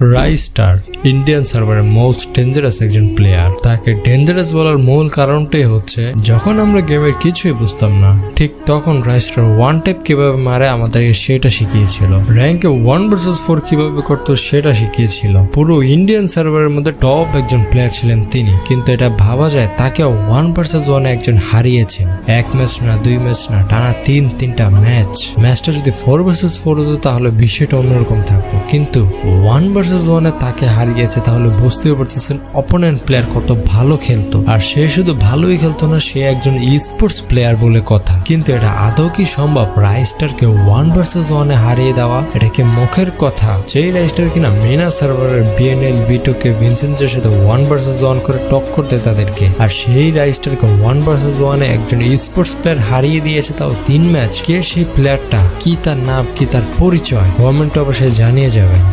রাইস্টার Indian সার্ভারের most dangerous একজন player. তাকে ডেঞ্জারাস বলার মূল কারণটাই হচ্ছে যখন আমরা গেমের কিছুই বুঝতাম না ঠিক তখন রাইস্টার ওয়ান টাইপ কিভাবে মারে আমাদেরকে সেটা শিখিয়েছিল। র্যাঙ্কে 1 vs 4 কিভাবে করতো সেটা শিখিয়েছিল। পুরো ইন্ডিয়ান সার্ভারের মধ্যে টপ একজন প্লেয়ার ছিলেন তিনি, কিন্তু এটা ভাবা যায় তাকে 1 vs 1 একজন হারিয়েছেন। 1 ম্যাচ না 2 ম্যাচ না, টানা তিনটা ম্যাচটা যদি 4 vs 4 হতো তাহলে বিষয়টা অন্যরকম থাকতো, কিন্তু 1 vs 1 তাকে হারিয়েছে। তাহলে বুঝতেই পারতেছেন অপোনেন্ট প্লেয়ার কত ভালো খেলতো। আর সে শুধু ভালোই খেলতো না, সে একজন স্পোর্টস প্লেয়ার বলে কথা। কিন্তু এটা আদৌ কি সম্ভব রাইস্টারকে 1 vs 1 হারিয়ে দেওয়া? এটা কি মুখের কথা? যেই রাইস্টার কিনা মেনা সার্ভারের বিএনএল বিটুকে ভিনসেন্টের সাথে 1 vs 1 করে টক্কর দেয় তাদেরকে, আর সেই রাইস্টারকে 1 vs 1 একজন স্পোর্টস প্লেয়ার হারিয়ে দিয়েছে, তাও 3 ম্যাচ। কে সেই প্লেয়ারটা? কি তার নাম, কি তার পরিচয়? কমেন্টে অবশ্যই জানিয়ে যাবেন।